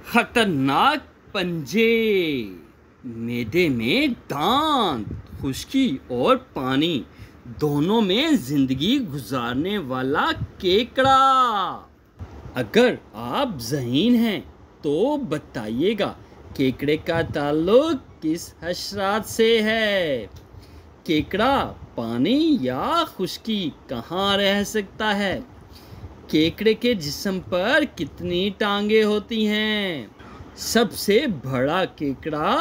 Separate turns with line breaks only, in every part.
खतरनाक पंजे, मैदे में दांत, खुश्की और पानी दोनों में जिंदगी गुजारने वाला केकड़ा। अगर आप ज़हीन हैं तो बताइएगा केकड़े का ताल्लुक किस हशरात से है। केकड़ा पानी या खुश्की कहाँ रह सकता है। केकड़े के जिस्म पर कितनी टांगे होती हैं। सबसे बड़ा केकड़ा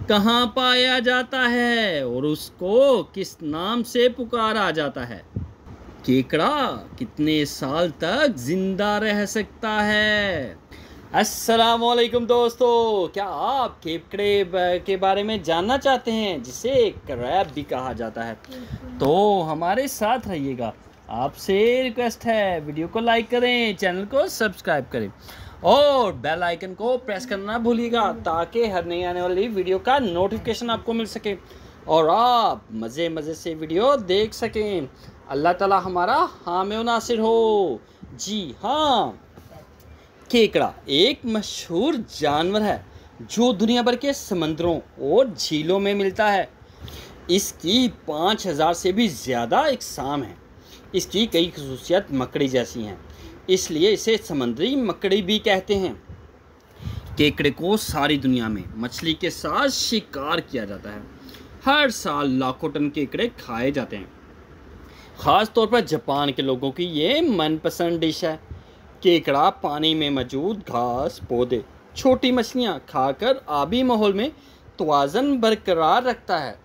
कहाँ पाया जाता है और उसको किस नाम से पुकारा जाता है। केकड़ा कितने साल तक जिंदा रह सकता है। अस्सलामुअलैकुम दोस्तों, क्या आप केकड़े के बारे में जानना चाहते हैं जिसे क्रैब भी कहा जाता है? तो हमारे साथ रहिएगा। आपसे रिक्वेस्ट है, वीडियो को लाइक करें, चैनल को सब्सक्राइब करें और बेल आइकन को प्रेस करना भूलिएगा ताकि हर नई आने वाली वीडियो का नोटिफिकेशन आपको मिल सके और आप मज़े मज़े से वीडियो देख सकें। अल्लाह ताला हमारा हामी व नासिर हो। जी हाँ, केकड़ा एक मशहूर जानवर है जो दुनिया भर के समंदरों और झीलों में मिलता है। इसकी 5000 से भी ज़्यादा इकसाम हैं। इसकी कई खसूसियत मकड़ी जैसी हैं, इसलिए इसे समुद्री मकड़ी भी कहते हैं। केकड़े को सारी दुनिया में मछली के साथ शिकार किया जाता है। हर साल लाखों टन केकड़े खाए जाते हैं। ख़ास तौर पर जापान के लोगों की ये मनपसंद डिश है। केकड़ा पानी में मौजूद घास, पौधे, छोटी मछलियाँ खाकर आबी माहौल में तवाज़ुन बरकरार रखता है।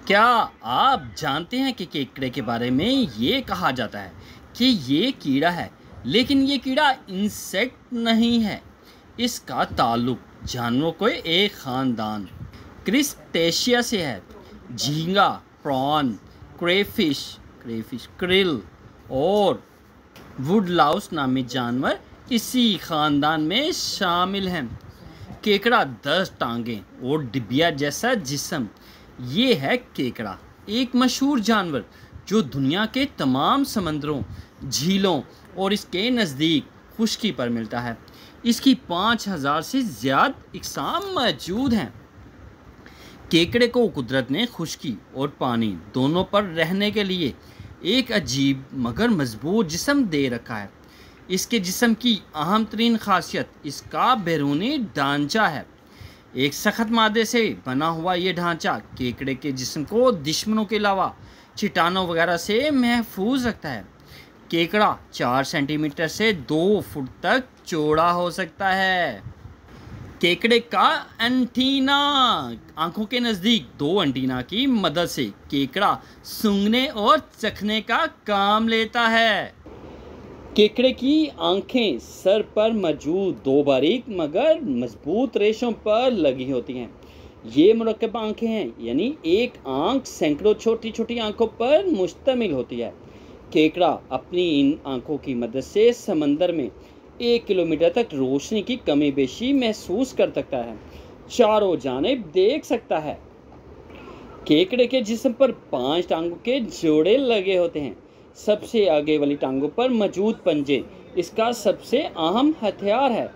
क्या आप जानते हैं कि केकड़े के बारे में ये कहा जाता है कि ये कीड़ा है, लेकिन ये कीड़ा इंसेक्ट नहीं है। इसका ताल्लुक जानवरों के एक ख़ानदान क्रिस्टेशिया से है। झींगा, प्रॉन, क्रेफिश, क्रिल और वुडलाउस नामी जानवर इसी ख़ानदान में शामिल हैं। केकड़ा 10 टांगें और डिबिया जैसा जिस्म, ये है केकड़ा, एक मशहूर जानवर जो दुनिया के तमाम समंदरों, झीलों और इसके नज़दीक खुश्की पर मिलता है। इसकी 5000 से ज़्यादा इकसाम मौजूद हैं। केकड़े को कुदरत ने खुश्की और पानी दोनों पर रहने के लिए एक अजीब मगर मजबूत जिस्म दे रखा है। इसके जिस्म की अहम तरीन खासियत इसका बैरूनी ढांचा है। एक सख्त मादे से बना हुआ ये ढांचा केकड़े के जिस्म को दुश्मनों के अलावा चट्टानों वगैरह से महफूज रखता है। केकड़ा 4 सेंटीमीटर से 2 फुट तक चौड़ा हो सकता है। केकड़े का एंटीना, आंखों के नज़दीक 2 एंटीना की मदद से केकड़ा सूंघने और चखने का काम लेता है। केकड़े की आंखें सर पर मौजूद 2 बारीक मगर मजबूत रेशों पर लगी होती हैं। ये मुरक्कब आंखें हैं, यानी एक आंख सैकड़ों छोटी छोटी आंखों पर मुश्तमिल होती है। केकड़ा अपनी इन आंखों की मदद से समंदर में 1 किलोमीटर तक रोशनी की कमी बेशी महसूस कर सकता है, चारों जानिब देख सकता है। केकड़े के जिस्म पर 5 टांगों के जोड़े लगे होते हैं। सबसे आगे वाली टांगों पर मौजूद पंजे इसका सबसे अहम हथियार है।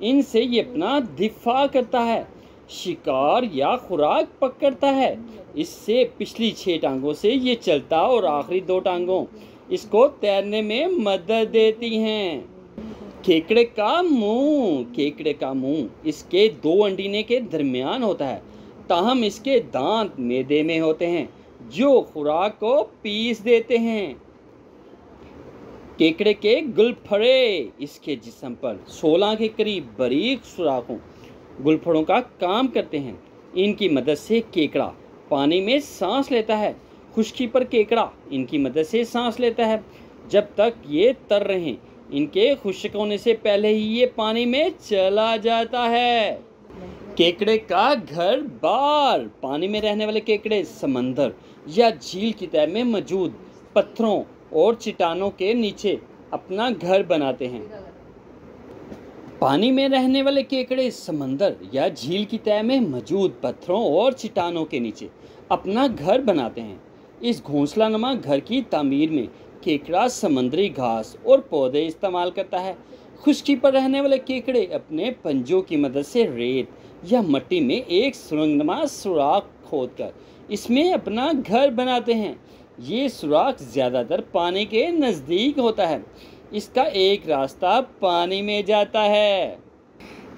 इनसे ये अपना दिफा करता है, शिकार या खुराक पकड़ता है। इससे पिछली 6 टांगों से ये चलता और आखिरी 2 टांगों इसको तैरने में मदद देती हैं। केकड़े का मुंह इसके 2 एंटीने के दरमियान होता है, ताहम इसके दांत मैदे में होते हैं जो खुराक को पीस देते हैं। केकड़े के गुलफड़े इसके जिस्म पर 16 के करीब बारीक सुराखों गुलफड़ों का काम करते हैं। इनकी मदद से केकड़ा पानी में सांस लेता है। खुश्की पर केकड़ा इनकी मदद से सांस लेता है। जब तक ये तर रहें, इनके खुश्क होने से पहले ही ये पानी में चला जाता है। केकड़े का घर बार, पानी में रहने वाले केकड़े समंदर या झील की तह में मौजूद पत्थरों और चट्टानों के नीचे अपना घर बनाते हैं। पानी में रहने वाले केकड़े समंदर या झील की तह में मौजूद पत्थरों और चट्टानों के नीचे अपना घर बनाते हैं। इस घोंसलानुमा घर की तामीर में केकड़ा समुद्री घास और पौधे इस्तेमाल करता है। खुश्की पर रहने वाले केकड़े अपने पंजों की मदद से रेत या मिट्टी में एक सुरंगनुमा सुराख खोदकर इसमें अपना घर बनाते हैं। ये सुराख ज़्यादातर पानी के नज़दीक होता है। इसका एक रास्ता पानी में जाता है।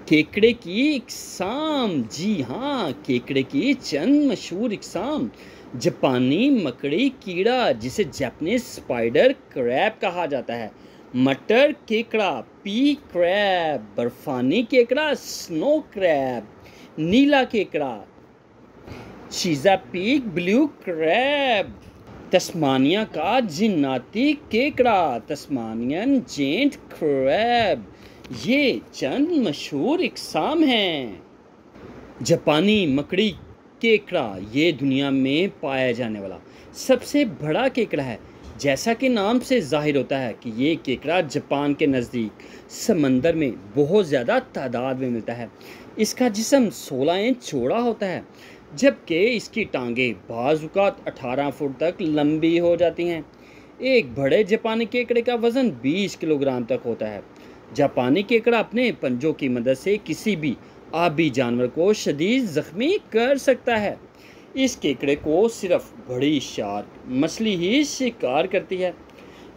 केकड़े की इकसाम, जी हाँ, केकड़े की चंद मशहूर इकसाम। जापानी मकड़ी कीड़ा जिसे जापानीज स्पाइडर क्रैब कहा जाता है, मटर केकड़ा पी क्रैब, बर्फानी केकड़ा स्नो क्रैब, नीला केकड़ा चीज़ापीक ब्लू क्रैब, तस्मानिया का जिन्नाती केकड़ा तस्मानियन जेंट क्रैब। ये चंद मशहूर इकसाम हैं। जापानी मकड़ी केकड़ा ये दुनिया में पाया जाने वाला सबसे बड़ा केकड़ा है। जैसा कि नाम से जाहिर होता है कि ये केकड़ा जापान के नज़दीक समंदर में बहुत ज़्यादा तादाद में मिलता है। इसका जिस्म 16 इंच चौड़ा होता है, जबकि इसकी टांगें बाज़-औक़ात 18 फुट तक लंबी हो जाती हैं। एक बड़े जापानी केकड़े का वज़न 20 किलोग्राम तक होता है। जापानी केकड़ा अपने पंजों की मदद से किसी भी आबी जानवर को शदीद ज़ख्मी कर सकता है। इस केकड़े को सिर्फ बड़ी शार्क मछली ही शिकार करती है।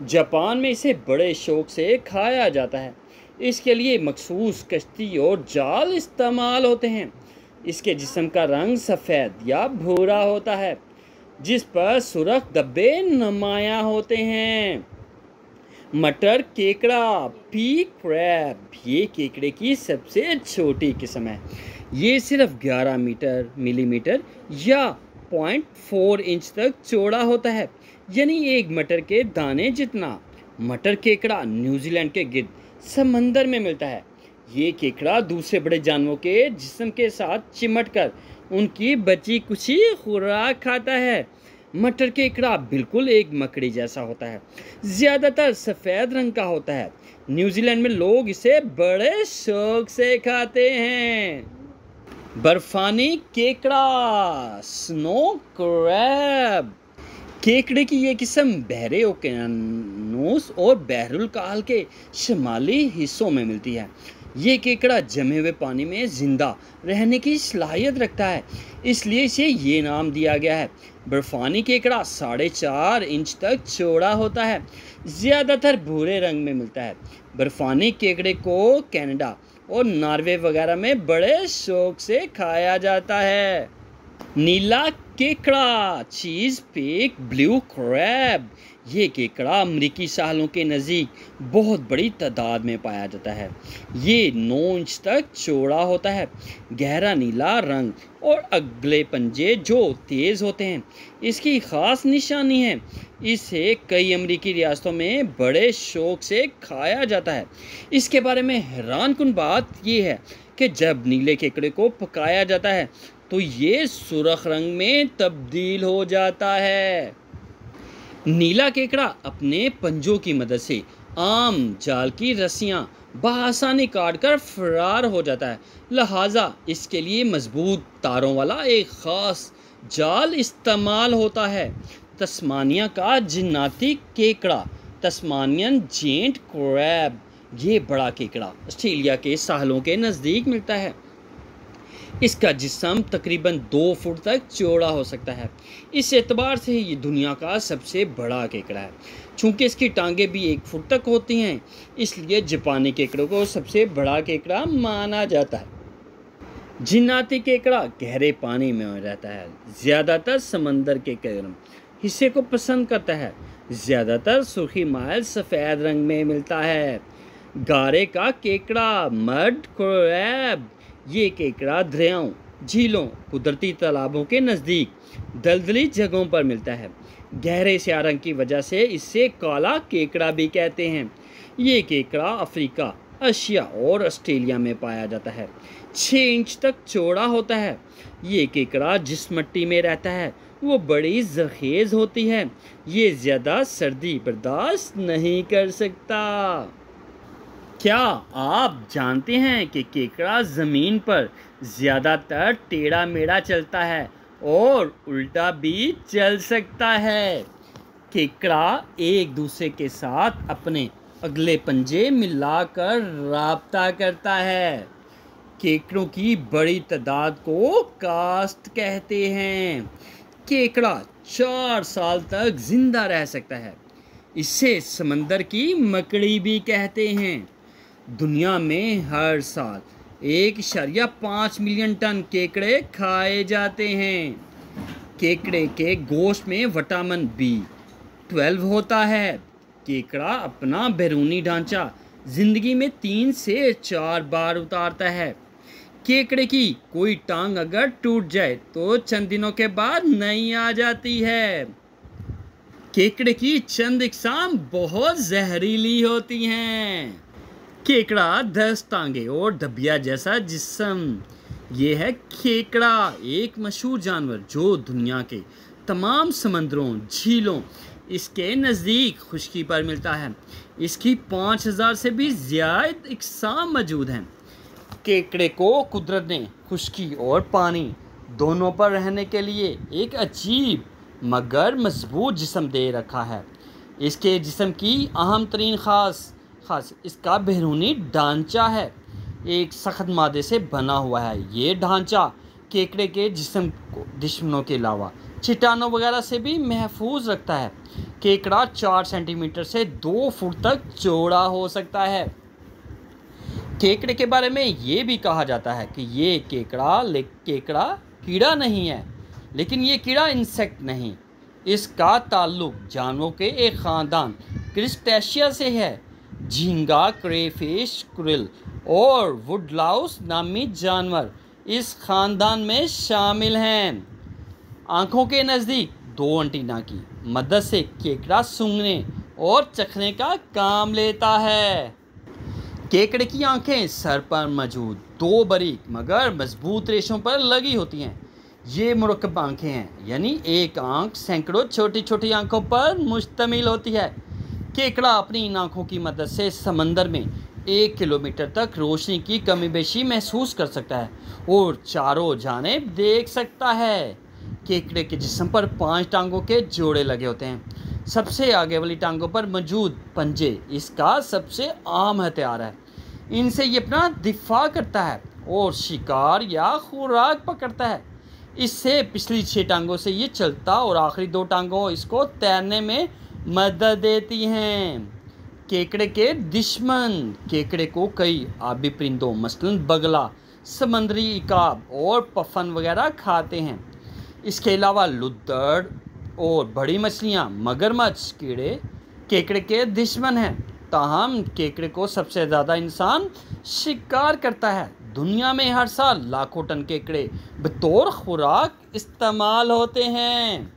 जापान में इसे बड़े शौक से खाया जाता है। इसके लिए मखसूस कश्ती और जाल इस्तेमाल होते हैं। इसके जिस्म का रंग सफ़ेद या भूरा होता है, जिस पर सुर्ख धब्बे नुमायां होते हैं। मटर केकड़ा पी क्रैब ये केकड़े की सबसे छोटी किस्म है। ये सिर्फ 11 मिलीमीटर या 0.4 इंच तक चौड़ा होता है, यानी एक मटर के दाने जितना। मटर केकड़ा न्यूजीलैंड के गिर्द समंदर में मिलता है। ये केकड़ा दूसरे बड़े जानवरों के जिस्म के साथ चिमटकर उनकी बची कुची खुराक खाता है। मटर केकड़ा बिल्कुल एक मकड़ी जैसा होता है, ज़्यादातर सफ़ेद रंग का होता है। न्यूजीलैंड में लोग इसे बड़े शौक से खाते हैं। बर्फानी केकड़ा स्नो क्रैब केकड़े की ये किस्म बहरे ओकेयानूस और बहरुल काल के शुमाली हिस्सों में मिलती है। ये केकड़ा जमे हुए पानी में ज़िंदा रहने की सलाहियत रखता है, इसलिए इसे ये नाम दिया गया है। बर्फानी केकड़ा 4.5 इंच तक चौड़ा होता है, ज़्यादातर भूरे रंग में मिलता है। बर्फानी केकड़े को कनाडा और नॉर्वे वगैरह में बड़े शौक से खाया जाता है। नीला केकड़ा चीज़ पिक ब्लू क्रैब ये केकड़ा अमरीकी सालों के नज़दीक बहुत बड़ी तादाद में पाया जाता है। ये 9 इंच तक चौड़ा होता है, गहरा नीला रंग और अगले पंजे जो तेज़ होते हैं इसकी ख़ास निशानी है। इसे कई अमरीकी रियासतों में बड़े शौक से खाया जाता है। इसके बारे में हैरानकुन बात यह है कि जब नीले केकड़े को पकाया जाता है तो ये सुर्ख रंग में तब्दील हो जाता है। नीला केकड़ा अपने पंजों की मदद से आम जाल की रस्सियां बआसानी काटकर फरार हो जाता है, लिहाजा इसके लिए मजबूत तारों वाला एक ख़ास जाल इस्तेमाल होता है। तस्मानिया का जिन्नाती केकड़ा तस्मानियन जेंट क्रैब ये बड़ा केकड़ा ऑस्ट्रेलिया के साहलों के नज़दीक मिलता है। इसका जिस्म तकरीबन 2 फुट तक चौड़ा हो सकता है। इस एतबार से ये दुनिया का सबसे बड़ा केकड़ा है। चूँकि इसकी टांगें भी 1 फुट तक होती हैं, इसलिए जापानी केकड़ों को सबसे बड़ा केकड़ा माना जाता है। जिन्नाती केकड़ा गहरे पानी में रहता है, ज़्यादातर समंदर के गर्म हिस्से को पसंद करता है। ज़्यादातर सुर्खी माइल सफ़ेद रंग में मिलता है। गारे का केकड़ा मड क्रैब ये केकड़ा दरियाओं, झीलों, कुदरती तालाबों के नज़दीक दलदली जगहों पर मिलता है। गहरे स्याह रंग की वजह से इसे काला केकड़ा भी कहते हैं। ये केकड़ा अफ्रीका, एशिया और ऑस्ट्रेलिया में पाया जाता है। 6 इंच तक चौड़ा होता है। ये केकड़ा जिस मिट्टी में रहता है वो बड़ी जरखेज़ होती है। ये ज़्यादा सर्दी बर्दाश्त नहीं कर सकता। क्या आप जानते हैं कि केकड़ा ज़मीन पर ज़्यादातर टेढ़ा मेढ़ा चलता है और उल्टा भी चल सकता है। केकड़ा एक दूसरे के साथ अपने अगले पंजे मिलाकर राब्ता करता है। केकड़ों की बड़ी तादाद को कास्ट कहते हैं। केकड़ा 4 साल तक जिंदा रह सकता है। इसे समंदर की मकड़ी भी कहते हैं। दुनिया में हर साल 1.5 मिलियन टन केकड़े खाए जाते हैं। केकड़े के गोश्त में विटामिन B12 होता है। केकड़ा अपना बैरूनी ढांचा जिंदगी में 3 से 4 बार उतारता है। केकड़े की कोई टांग अगर टूट जाए तो चंद दिनों के बाद नई आ जाती है। केकड़े की चंद इकसाम बहुत जहरीली होती हैं। केकड़ा 10 टांगे और दबिया जैसा जिस्म। ये है केकड़ा, एक मशहूर जानवर जो दुनिया के तमाम समंदरों, झीलों इसके नज़दीक खुश्की पर मिलता है। इसकी 5000 से भी ज़्यादा इकसाम मौजूद हैं। केकड़े को कुदरत ने खुश्की और पानी दोनों पर रहने के लिए एक अजीब मगर मजबूत जिस्म दे रखा है। इसके जिस्म की अहम तरीन खास इसका बैरूनी ढांचा है। एक सख्त मादे से बना हुआ है। ये ढांचा केकड़े के जिस्म को दुश्मनों के अलावा चट्टानों वगैरह से भी महफूज रखता है। केकड़ा 4 सेंटीमीटर से 2 फुट तक चौड़ा हो सकता है। केकड़े के बारे में ये भी कहा जाता है कि ये केकड़ा कीड़ा नहीं है, लेकिन ये कीड़ा इंसेक्ट नहीं। इसका ताल्लुक जानवरों के एक ख़ानदान क्रिस्टेशिया से है। झींगा, क्रेफिश, क्रिल और वुडलाउस नामी जानवर इस ख़ानदान में शामिल हैं। आँखों के नज़दीक 2 एंटीना की मदद से केकड़ा सूंघने और चखने का काम लेता है। केकड़े की आंखें सर पर मौजूद 2 बारीक मगर मजबूत रेशों पर लगी होती हैं। ये मुरक्कब आंखें हैं, यानी एक आंख सैकड़ों छोटी छोटी आंखों पर मुश्तमिल होती है। केकड़ा अपनी इन आंखों की मदद से समंदर में 1 किलोमीटर तक रोशनी की कमी बेशी महसूस कर सकता है और चारों जानिब देख सकता है। केकड़े के जिस्म पर 5 टांगों के जोड़े लगे होते हैं। सबसे आगे वाली टांगों पर मौजूद पंजे इसका सबसे आम हथियार है। इनसे ये अपना दिफा करता है और शिकार या खुराक पकड़ता है। इससे पिछली 6 टांगों से ये चलता और आखिरी 2 टांगों इसको तैरने में मदद देती हैं। केकड़े के दुश्मन केकड़े को कई आबी परिंदों मसलन बगला, समंदरी इकाब और पफन वगैरह खाते हैं। इसके अलावा लुद्दड़ और बड़ी मछलियाँ, मगरमच्छ, कीड़े केकड़े के दुश्मन हैं। ताहम केकड़े को सबसे ज़्यादा इंसान शिकार करता है। दुनिया में हर साल लाखों टन केकड़े बतौर खुराक इस्तेमाल होते हैं।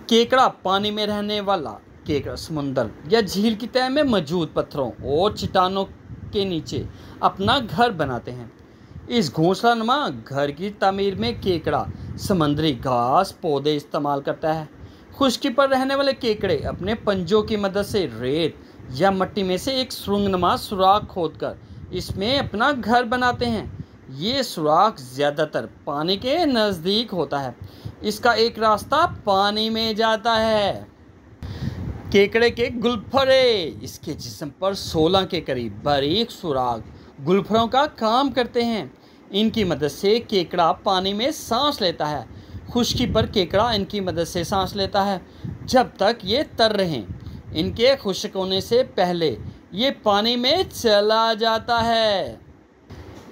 केकड़ा पानी में रहने वाला केकड़ा समुंदर या झील की तह में मौजूद पत्थरों और चट्टानों के नीचे अपना घर बनाते हैं। इस घोंसलानुमा घर की तामीर में केकड़ा समंदरी घास पौधे इस्तेमाल करता है। खुश्की पर रहने वाले केकड़े अपने पंजों की मदद से रेत या मिट्टी में से एक सुरंगनुमा सुराख खोदकर इसमें अपना घर बनाते हैं। ये सुराख ज़्यादातर पानी के नज़दीक होता है। इसका एक रास्ता पानी में जाता है। केकड़े के गुलफरे इसके जिस्म पर 16 के करीब बारीक सुराख गुलफरों का काम करते हैं। इनकी मदद से केकड़ा पानी में सांस लेता है। खुश्की पर केकड़ा इनकी मदद से सांस लेता है जब तक ये तर रहें। इनके खुश्क होने से पहले ये पानी में चला जाता है।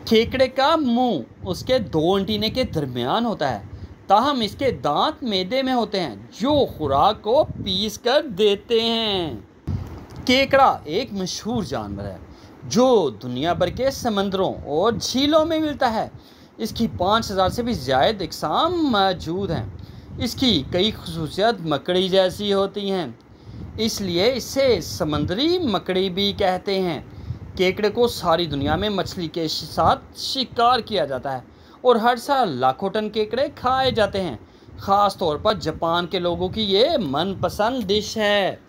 केकड़े का मुंह उसके 2 एंटीने के दरमियान होता है, ताहम इसके दांत मैदे में होते हैं जो खुराक को पीस कर देते हैं। केकड़ा एक मशहूर जानवर है जो दुनिया भर के समंदरों और झीलों में मिलता है। इसकी 5000 से भी ज़्यादा इकसाम मौजूद हैं। इसकी कई खसूसियत मकड़ी जैसी होती हैं, इसलिए इसे समंदरी मकड़ी भी कहते हैं। केकड़े को सारी दुनिया में मछली के साथ शिकार किया जाता है और हर साल लाखों टन केकड़े खाए जाते हैं। ख़ास तौर पर जापान के लोगों की ये मनपसंद डिश है।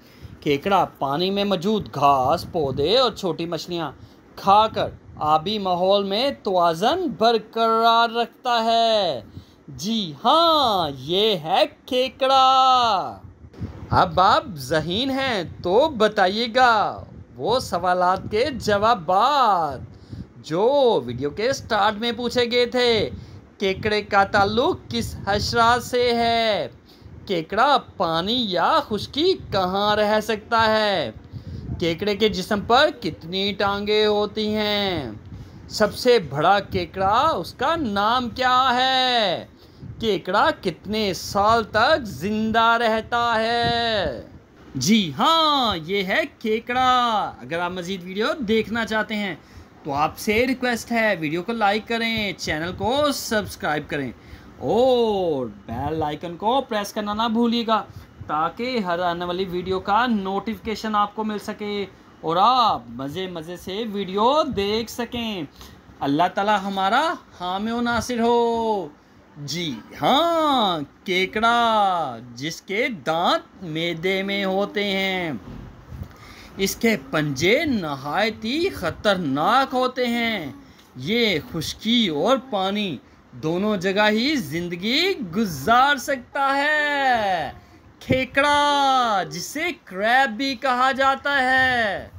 केकड़ा पानी में मौजूद घास, पौधे और छोटी मछलियाँ खाकर आबी माहौल में तवाज़ुन बरकरार रखता है। जी हाँ, ये है केकड़ा। अब आप ज़हीन हैं तो बताइएगा वो सवालात के जवाबात जो वीडियो के स्टार्ट में पूछे गए थे। केकड़े का ताल्लुक किस हशरात से है? केकड़ा पानी या खुश्की कहाँ रह सकता है? केकड़े के जिस्म पर कितनी टांगे होती हैं? सबसे बड़ा केकड़ा उसका नाम क्या है? केकड़ा कितने साल तक जिंदा रहता है? जी हाँ, ये है केकड़ा। अगर आप मज़ीद वीडियो देखना चाहते हैं तो आपसे रिक्वेस्ट है वीडियो को लाइक करें, चैनल को सब्सक्राइब करें और बेल आइकन को प्रेस करना ना भूलिएगा ताकि हर आने वाली वीडियो का नोटिफिकेशन आपको मिल सके और आप मज़े से वीडियो देख सकें। अल्लाह ताला हमारा हामी व नासिर हो। जी हाँ, केकड़ा जिसके दांत मैदे में होते हैं, इसके पंजे नहायत ही ख़तरनाक होते हैं। ये खुश्की और पानी दोनों जगह ही ज़िंदगी गुजार सकता है। केकड़ा जिसे क्रैब भी कहा जाता है।